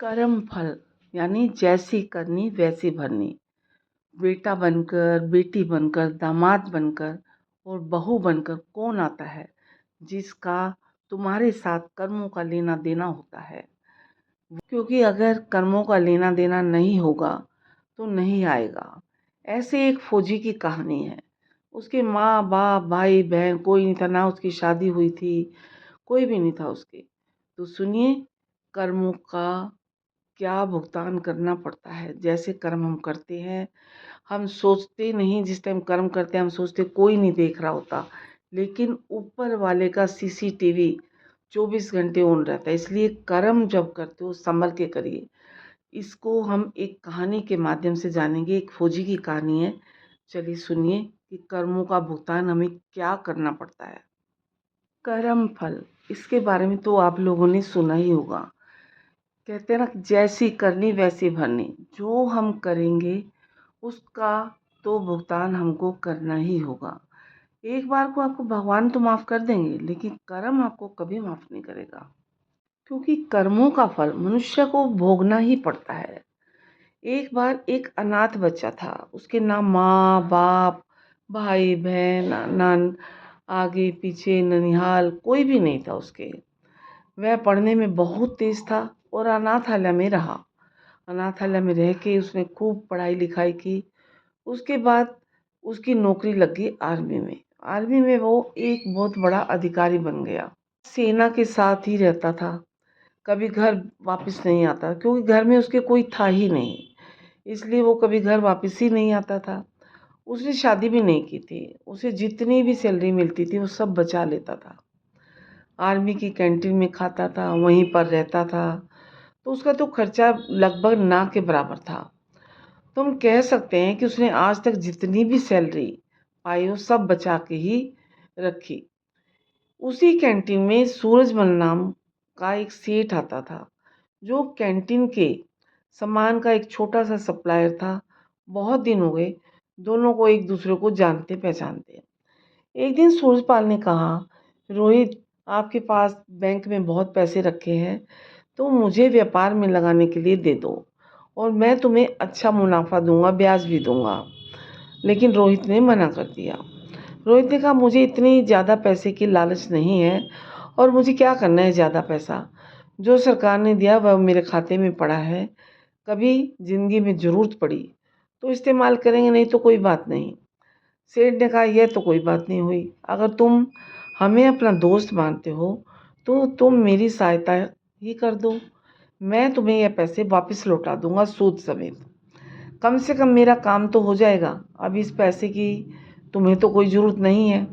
कर्म फल यानी जैसी करनी वैसी भरनी। बेटा बनकर, बेटी बनकर, दामाद बनकर और बहू बनकर कौन आता है जिसका तुम्हारे साथ कर्मों का लेना देना होता है। क्योंकि अगर कर्मों का लेना देना नहीं होगा तो नहीं आएगा। ऐसे एक फौजी की कहानी है। उसके माँ बाप भाई बहन कोई नहीं था, ना उसकी शादी हुई थी, कोई भी नहीं था उसके। तो सुनिए, कर्मों का क्या भुगतान करना पड़ता है। जैसे कर्म हम करते हैं, हम सोचते नहीं, जिस टाइम कर्म करते हैं हम सोचते कोई नहीं देख रहा होता, लेकिन ऊपर वाले का सीसीटीवी 24 घंटे ऑन रहता है। इसलिए कर्म जब करते हो संभल के करिए। इसको हम एक कहानी के माध्यम से जानेंगे। एक फौजी की कहानी है। चलिए सुनिए कि कर्मों का भुगतान हमें क्या करना पड़ता है। कर्म फल, इसके बारे में तो आप लोगों ने सुना ही होगा। कहते हैं ना, जैसी करनी वैसी भरनी। जो हम करेंगे उसका तो भुगतान हमको करना ही होगा। एक बार को आपको भगवान तो माफ़ कर देंगे, लेकिन कर्म आपको कभी माफ़ नहीं करेगा। क्योंकि कर्मों का फल मनुष्य को भोगना ही पड़ता है। एक बार एक अनाथ बच्चा था। उसके ना माँ बाप, भाई बहन, नान, आगे पीछे ननिहाल कोई भी नहीं था उसके। वह पढ़ने में बहुत तेज था और अनाथालय में रहा। अनाथालय में रह के उसने खूब पढ़ाई लिखाई की। उसके बाद उसकी नौकरी लग गई आर्मी में। आर्मी में वो एक बहुत बड़ा अधिकारी बन गया। सेना के साथ ही रहता था, कभी घर वापस नहीं आता, क्योंकि घर में उसके कोई था ही नहीं, इसलिए वो कभी घर वापस ही नहीं आता था। उसने शादी भी नहीं की थी। उसे जितनी भी सैलरी मिलती थी वो सब बचा लेता था। आर्मी की कैंटीन में खाता था, वहीं पर रहता था, तो उसका तो खर्चा लगभग ना के बराबर था। तो हम कह सकते हैं कि उसने आज तक जितनी भी सैलरी पाई वो सब बचा के ही रखी। उसी कैंटीन में सूरजमल नाम का एक सेठ आता था, जो कैंटीन के सामान का एक छोटा सा सप्लायर था। बहुत दिन हो गए दोनों को एक दूसरे को जानते पहचानते। एक दिन सूरजपाल ने कहा, रोहित, आपके पास बैंक में बहुत पैसे रखे हैं, तो मुझे व्यापार में लगाने के लिए दे दो और मैं तुम्हें अच्छा मुनाफा दूंगा, ब्याज भी दूंगा। लेकिन रोहित ने मना कर दिया। रोहित ने कहा, मुझे इतनी ज़्यादा पैसे की लालच नहीं है और मुझे क्या करना है ज़्यादा पैसा। जो सरकार ने दिया वह मेरे खाते में पड़ा है। कभी ज़िंदगी में ज़रूरत पड़ी तो इस्तेमाल करेंगे, नहीं तो कोई बात नहीं। सेठ ने कहा, यह तो कोई बात नहीं हुई। अगर तुम हमें अपना दोस्त मानते हो तो तुम मेरी सहायता ही कर दो। मैं तुम्हें यह पैसे वापस लौटा दूंगा सूद समेत। कम से कम मेरा काम तो हो जाएगा। अब इस पैसे की तुम्हें तो कोई ज़रूरत नहीं है।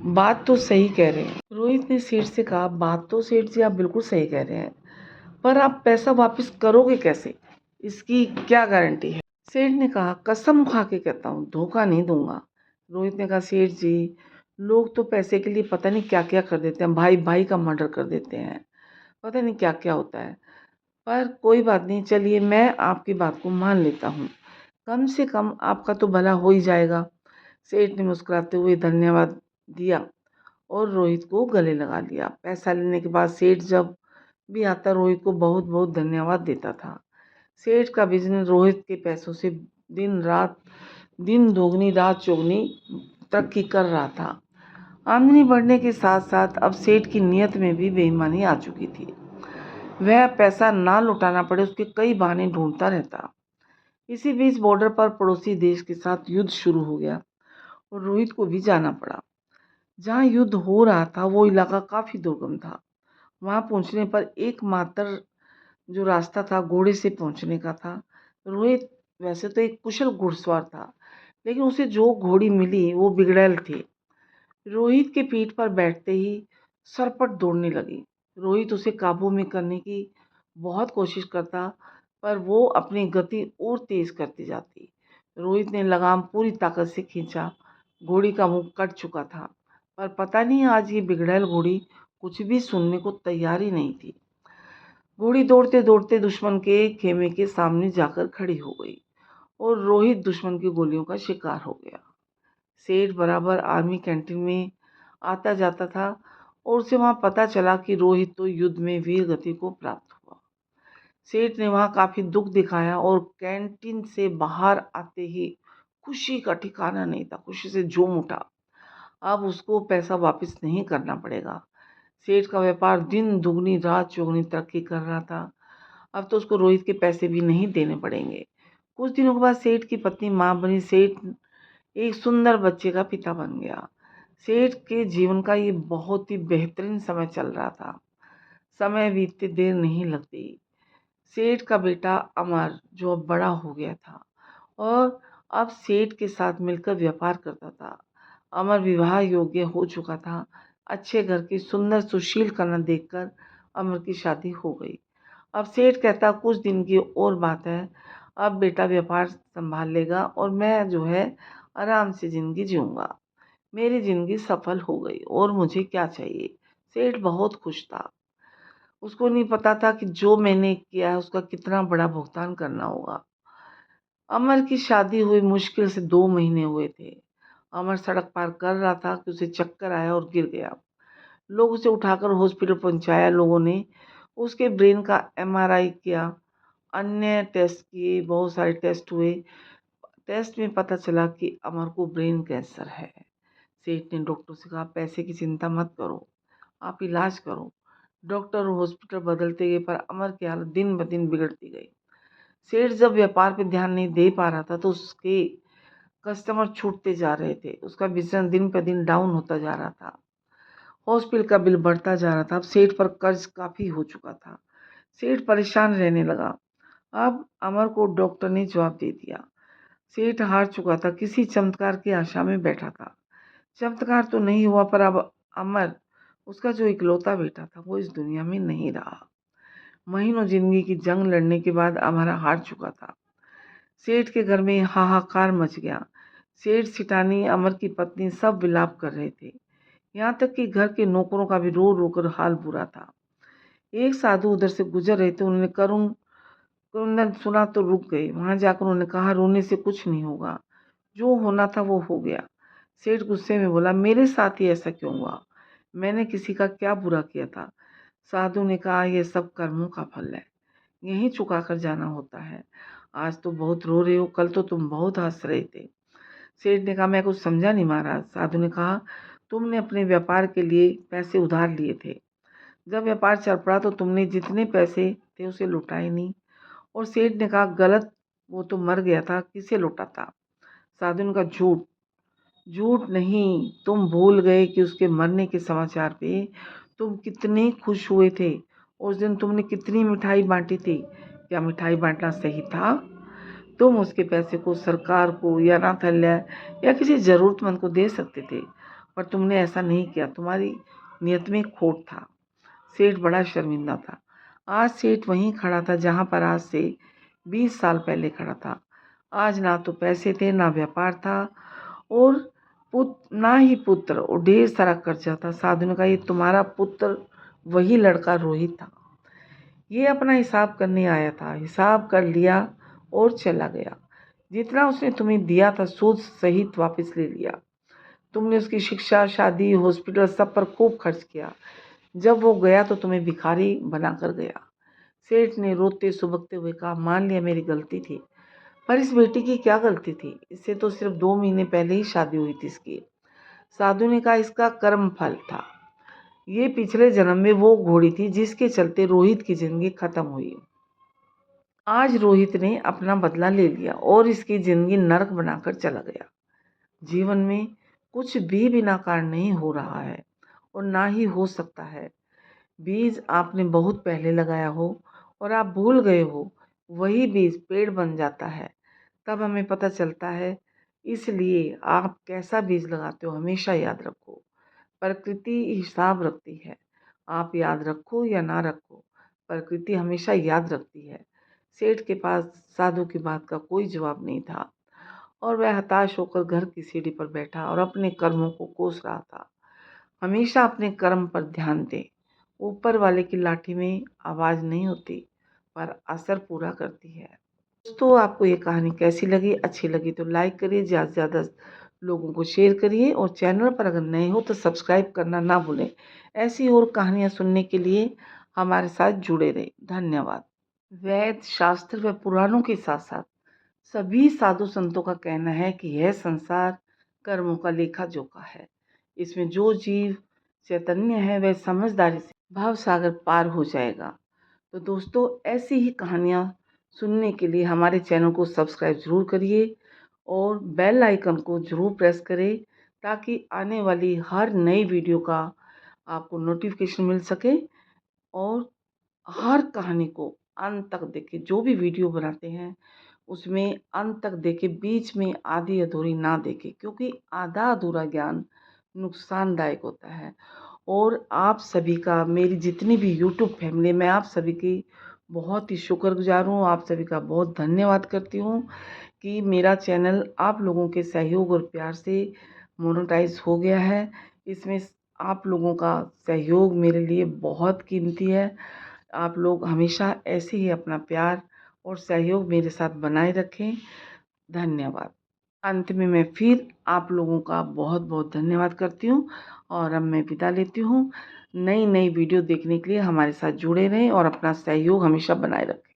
बात तो सही कह रहे हैं। रोहित ने सेठ से कहा, बात तो सेठ जी आप बिल्कुल सही कह रहे हैं, पर आप पैसा वापस करोगे कैसे, इसकी क्या गारंटी है। सेठ ने कहा, कसम खा के कहता हूँ धोखा नहीं दूंगा। रोहित ने कहा, सेठ जी, लोग तो पैसे के लिए पता नहीं क्या क्या कर देते हैं, भाई भाई का मर्डर कर देते हैं, पता नहीं क्या क्या होता है। पर कोई बात नहीं, चलिए मैं आपकी बात को मान लेता हूँ, कम से कम आपका तो भला हो ही जाएगा। सेठ ने मुस्कुराते हुए धन्यवाद दिया और रोहित को गले लगा लिया। पैसा लेने के बाद सेठ जब भी आता रोहित को बहुत बहुत धन्यवाद देता था। सेठ का बिजनेस रोहित के पैसों से दिन दोगुनी रात चौगुनी तरक्की कर रहा था। आमदनी बढ़ने के साथ साथ अब सेठ की नीयत में भी बेईमानी आ चुकी थी। वह पैसा ना लौटाना पड़े उसके कई बहाने ढूंढता रहता। इसी बीच बॉर्डर पर पड़ोसी देश के साथ युद्ध शुरू हो गया और रोहित को भी जाना पड़ा। जहाँ युद्ध हो रहा था वो इलाका काफ़ी दुर्गम था। वहाँ पहुँचने पर एकमात्र जो रास्ता था घोड़े से पहुँचने का था। रोहित वैसे तो एक कुशल घुड़सवार था, लेकिन उसे जो घोड़ी मिली वो बिगड़ैल थी। रोहित के पीठ पर बैठते ही सरपट दौड़ने लगी। रोहित उसे काबू में करने की बहुत कोशिश करता, पर वो अपनी गति और तेज करती जाती। रोहित ने लगाम पूरी ताकत से खींचा। घोड़ी का मुंह कट चुका था, पर पता नहीं आज ये बिगड़ैल घोड़ी कुछ भी सुनने को तैयार ही नहीं थी। घोड़ी दौड़ते दौड़ते दुश्मन के खेमे के सामने जाकर खड़ी हो गई और रोहित दुश्मन की गोलियों का शिकार हो गया। सेठ बराबर आर्मी कैंटीन में आता जाता था और उसे वहां पता चला कि रोहित तो युद्ध में वीर गति को प्राप्त हुआ। सेठ ने वहाँ काफ़ी दुख दिखाया और कैंटीन से बाहर आते ही खुशी का ठिकाना नहीं था, खुशी से झूम उठा। अब उसको पैसा वापस नहीं करना पड़ेगा। सेठ का व्यापार दिन दुगनी रात चौगुनी तरक्की कर रहा था। अब तो उसको रोहित के पैसे भी नहीं देने पड़ेंगे। कुछ दिनों के बाद सेठ की पत्नी माँ बनी। सेठ एक सुंदर बच्चे का पिता बन गया। सेठ के जीवन का ये बहुत ही बेहतरीन समय चल रहा था। समय बीतते देर नहीं लगती। सेठ का बेटा अमर जो अब बड़ा हो गया था और अब सेठ के साथ मिलकर व्यापार करता था। अमर विवाह योग्य हो चुका था। अच्छे घर की सुंदर सुशील कन्या देखकर अमर की शादी हो गई। अब सेठ कहता कुछ दिन की और बात है, अब बेटा व्यापार संभाल लेगा और मैं जो है आराम से ज़िंदगी जीऊँगा। मेरी ज़िंदगी सफल हो गई और मुझे क्या चाहिए। सेठ बहुत खुश था। उसको नहीं पता था कि जो मैंने किया है उसका कितना बड़ा भुगतान करना होगा। अमर की शादी हुई मुश्किल से 2 महीने हुए थे। अमर सड़क पार कर रहा था कि उसे चक्कर आया और गिर गया। लोग उसे उठाकर हॉस्पिटल पहुंचाया। लोगों ने उसके ब्रेन का एमआरआई किया, अन्य टेस्ट किए, बहुत सारे टेस्ट हुए। टेस्ट में पता चला कि अमर को ब्रेन कैंसर है। सेठ ने डॉक्टर से कहा पैसे की चिंता मत करो, आप इलाज करो। डॉक्टर और हॉस्पिटल बदलते गए पर अमर की हालत दिन ब दिन बिगड़ती गई। सेठ जब व्यापार पे ध्यान नहीं दे पा रहा था तो उसके कस्टमर छूटते जा रहे थे। उसका बिजनेस दिन पे दिन डाउन होता जा रहा था। हॉस्पिटल का बिल बढ़ता जा रहा था। अब सेठ पर कर्ज काफ़ी हो चुका था। सेठ परेशान रहने लगा। अब अमर को डॉक्टर ने जवाब दे दिया। सेठ हार चुका था, किसी चमत्कार की आशा में बैठा था। चमत्कार तो नहीं हुआ पर अब अमर, उसका जो इकलौता बेटा था, वो इस दुनिया में नहीं रहा। महीनों जिंदगी की जंग लड़ने के बाद अमर हार चुका था। सेठ के घर में हाहाकार मच गया। सेठ सिटानी, अमर की पत्नी सब विलाप कर रहे थे। यहाँ तक कि घर के नौकरों का भी रो रो कर हाल बुरा था। एक साधु उधर से गुजर रहे थे। उन्होंने करुण क्रंदन सुना तो रुक गए। वहां जाकर उन्होंने कहा रोने से कुछ नहीं होगा, जो होना था वो हो गया। सेठ गुस्से में बोला मेरे साथ ही ऐसा क्यों हुआ, मैंने किसी का क्या बुरा किया था। साधु ने कहा यह सब कर्मों का फल है, यहीं चुका कर जाना होता है। आज तो बहुत रो रहे हो, कल तो तुम बहुत हंस रहे थे। सेठ ने कहा मैं कुछ समझा नहीं महाराज। साधु ने कहा तुमने अपने व्यापार के लिए पैसे उधार लिए थे। जब व्यापार चल पड़ा तो तुमने जितने पैसे थे उसे लौटाए नहीं। और सेठ ने कहा गलत, वो तो मर गया था, किसे लौटाता। साधु ने कहा झूठ, झूठ नहीं, तुम भूल गए कि उसके मरने के समाचार पे तुम कितने खुश हुए थे। उस दिन तुमने कितनी मिठाई बांटी थी। क्या मिठाई बांटना सही था? तुम उसके पैसे को सरकार को या अनाथालय या किसी ज़रूरतमंद को दे सकते थे, पर तुमने ऐसा नहीं किया। तुम्हारी नियत में खोट था। सेठ बड़ा शर्मिंदा था। आज सेठ वहीं खड़ा था जहाँ पर आज से 20 साल पहले खड़ा था। आज ना तो पैसे थे, ना व्यापार था और ना ही पुत्र, और ढेर सारा कर्जा था। साधु ने कहा ये तुम्हारा पुत्र वही लड़का रोहित था। ये अपना हिसाब करने आया था, हिसाब कर लिया और चला गया। जितना उसने तुम्हें दिया था सूद सहित वापस ले लिया। तुमने उसकी शिक्षा, शादी, हॉस्पिटल सब पर खूब खर्च किया। जब वो गया तो तुम्हें भिखारी बनाकर गया। सेठ ने रोते सुबकते हुए कहा मान लिया मेरी गलती थी, पर इस बेटी की क्या गलती थी, इससे तो सिर्फ 2 महीने पहले ही शादी हुई थी इसकी। साधु ने कहा इसका कर्म फल था। ये पिछले जन्म में वो घोड़ी थी जिसके चलते रोहित की जिंदगी खत्म हुई। आज रोहित ने अपना बदला ले लिया और इसकी जिंदगी नरक बनाकर चला गया। जीवन में कुछ भी बिना कारण नहीं हो रहा है और ना ही हो सकता है। बीज आपने बहुत पहले लगाया हो और आप भूल गए हो, वही बीज पेड़ बन जाता है, तब हमें पता चलता है। इसलिए आप कैसा बीज लगाते हो हमेशा याद रखो। प्रकृति हिसाब रखती है। आप याद रखो या ना रखो, प्रकृति हमेशा याद रखती है। सेठ के पास साधु की बात का कोई जवाब नहीं था और वह हताश होकर घर की सीढ़ी पर बैठा और अपने कर्मों को कोस रहा था। हमेशा अपने कर्म पर ध्यान दें। ऊपर वाले की लाठी में आवाज़ नहीं होती, पर असर पूरा करती है। दोस्तों आपको ये कहानी कैसी लगी? अच्छी लगी तो लाइक करिए, ज़्यादा से ज़्यादा लोगों को शेयर करिए और चैनल पर अगर नए हो तो सब्सक्राइब करना ना भूलें। ऐसी और कहानियाँ सुनने के लिए हमारे साथ जुड़े रहें। धन्यवाद। वैद शास्त्र व पुराणों के साथ साथ सभी साधु संतों का कहना है कि यह संसार कर्मों का लेखा जोखा है। इसमें जो जीव चैतन्य है वह समझदारी से भाव सागर पार हो जाएगा। तो दोस्तों, ऐसी ही कहानियाँ सुनने के लिए हमारे चैनल को सब्सक्राइब ज़रूर करिए और बेल आइकन को ज़रूर प्रेस करें, ताकि आने वाली हर नई वीडियो का आपको नोटिफिकेशन मिल सके। और हर कहानी को अंत तक देखें। जो भी वीडियो बनाते हैं उसमें अंत तक देखें, बीच में आधी अधूरी ना देखें, क्योंकि आधा अधूरा ज्ञान नुकसानदायक होता है। और आप सभी का, मेरी जितनी भी यूट्यूब फैमिली, मैं आप सभी की बहुत ही शुक्रगुजार हूँ। आप सभी का बहुत धन्यवाद करती हूँ कि मेरा चैनल आप लोगों के सहयोग और प्यार से मोनेटाइज हो गया है। इसमें आप लोगों का सहयोग मेरे लिए बहुत कीमती है। आप लोग हमेशा ऐसे ही अपना प्यार और सहयोग मेरे साथ बनाए रखें। धन्यवाद। अंत में मैं फिर आप लोगों का बहुत बहुत धन्यवाद करती हूँ और अब मैं विदा लेती हूँ। नई नई वीडियो देखने के लिए हमारे साथ जुड़े रहें और अपना सहयोग हमेशा बनाए रखें।